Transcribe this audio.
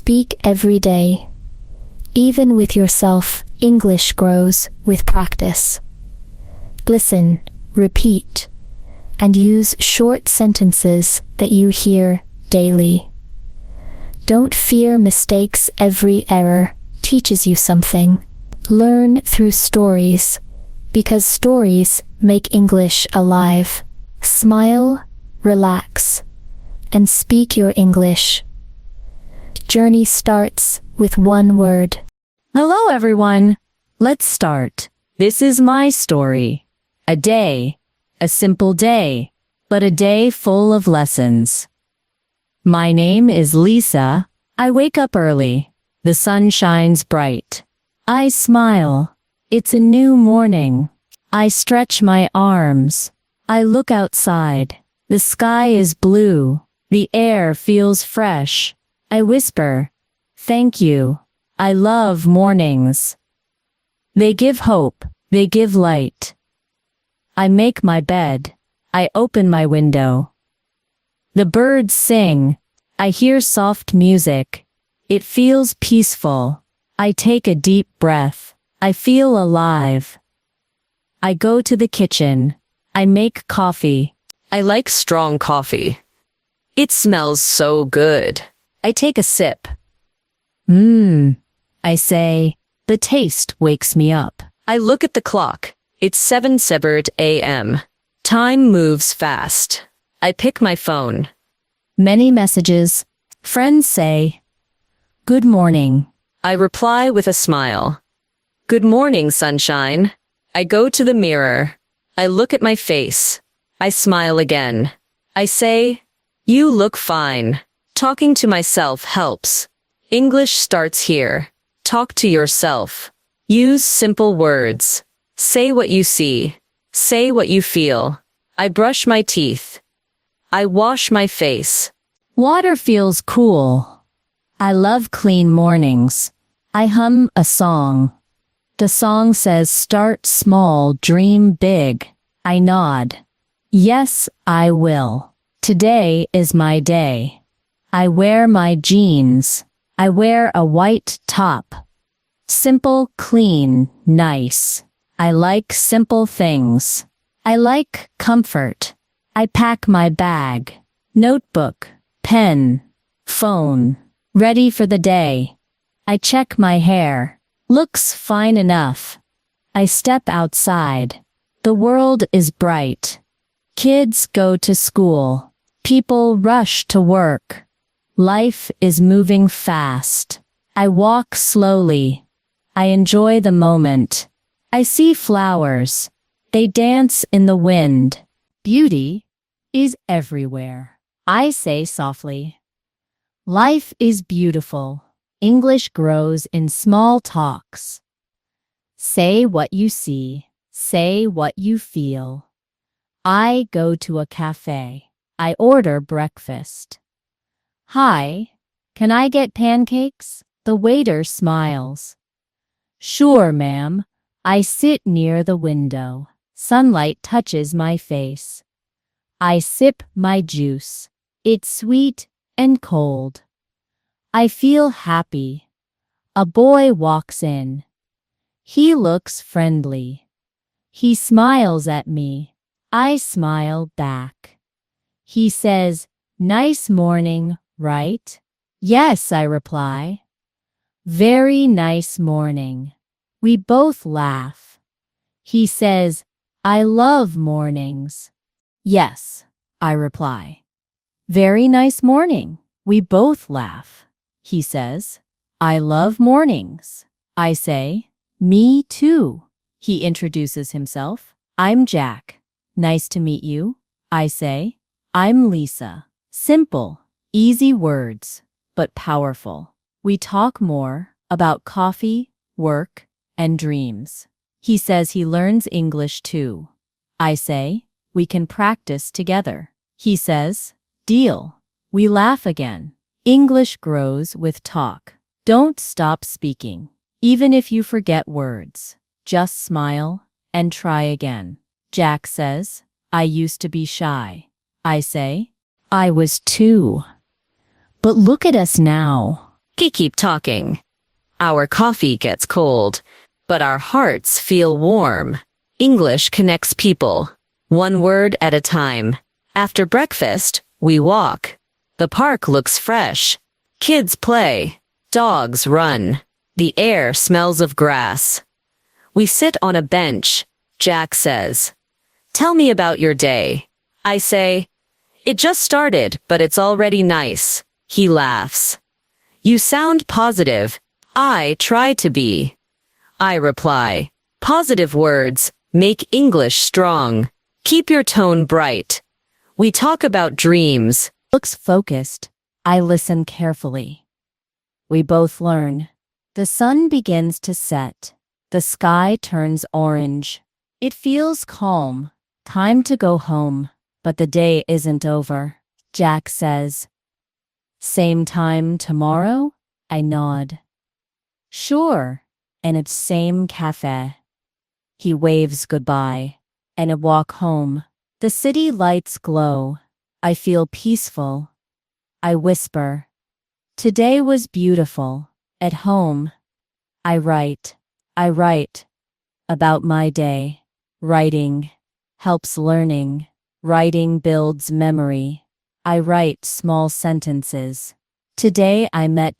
Speak every day. Even with yourself, English grows with practice. Listen, repeat, and use short sentences that you hear daily. Don't fear mistakes. Every error teaches you something. Learn through stories, because stories make English alive. Smile, relax, and speak your English. Journey starts with one word. Hello everyone. Let's start. This is my story. A day. A simple day, but a day full of lessons. My name is Lisa. I wake up early. The sun shines bright. I smile. It's a new morning. I stretch my arms. I look outside. The sky is blue. The air feels fresh. I whisper, "Thank you. I love mornings. They give hope. They give light." I make my bed. I open my window. The birds sing. I hear soft music. It feels peaceful. I take a deep breath. I feel alive. I go to the kitchen. I make coffee. I like strong coffee. It smells so good. I take a sip. I say. The taste wakes me up. I look at the clock. It's 7 a.m. Time moves fast. I pick my phone. Many messages. Friends say, "Good morning." I reply with a smile. "Good morning, sunshine." I go to the mirror. I look at my face. I smile again. I say, "You look fine." Talking to myself helps. English starts here. Talk to yourself. Use simple words. Say what you see. Say what you feel. I brush my teeth. I wash my face. Water feels cool. I love clean mornings. I hum a song. The song says, "Start small, dream big." I nod. Yes, I will. Today is my day. I wear my jeans. I wear a white top. Simple, clean, nice. I like simple things. I like comfort. I pack my bag. Notebook, pen, phone. Ready for the day. I check my hair. Looks fine enough. I step outside. The world is bright. Kids go to school. People rush to work. Life is moving fast. I walk slowly. I enjoy the moment. I see flowers. They dance in the wind. Beauty is everywhere. I say softly. Life is beautiful. English grows in small talks. Say what you see. Say what you feel. I go to a cafe. I order breakfast. Hi, can I get pancakes? The waiter smiles. Sure, ma'am. I sit near the window. Sunlight touches my face. I sip my juice. It's sweet and cold. I feel happy. A boy walks in. He looks friendly. He smiles at me. I smile back. He says, "Nice morning, right?" "Yes," I reply. "Very nice morning." We both laugh. He says, "I love mornings." "Yes," I reply. "Very nice morning." We both laugh. He says, "I love mornings." I say, "Me too." He introduces himself. "I'm Jack. Nice to meet you." I say, "I'm Lisa." Simple, easy words, but powerful. We talk more about coffee, work, and dreams. He says he learns English too. I say, "We can practice together." He says, "Deal." We laugh again. English grows with talk. Don't stop speaking. Even if you forget words, just smile and try again. Jack says, "I used to be shy." I say, "I was too. But look at us now. Keep talking. Our coffee gets cold, but our hearts feel warm. English connects people, one word at a time. After breakfast, we walk. The park looks fresh. Kids play. Dogs run. The air smells of grass. We sit on a bench. Jack says, "Tell me about your day." I say, "It just started, but it's already nice." He laughs. "You sound positive." I try to be. I reply, "Positive words make English strong. Keep your tone bright." We talk about dreams. Looks focused. I listen carefully. We both learn. The sun begins to set. The sky turns orange. It feels calm. Time to go home. But the day isn't over. Jack says, "Same time tomorrow?" I nod. "Sure." And it's same cafe. He waves goodbye. And I walk home. The city lights glow. I feel peaceful. I whisper, "Today was beautiful." At home, I write about my day. Writing helps learning. Writing builds memory. I write small sentences. Today I met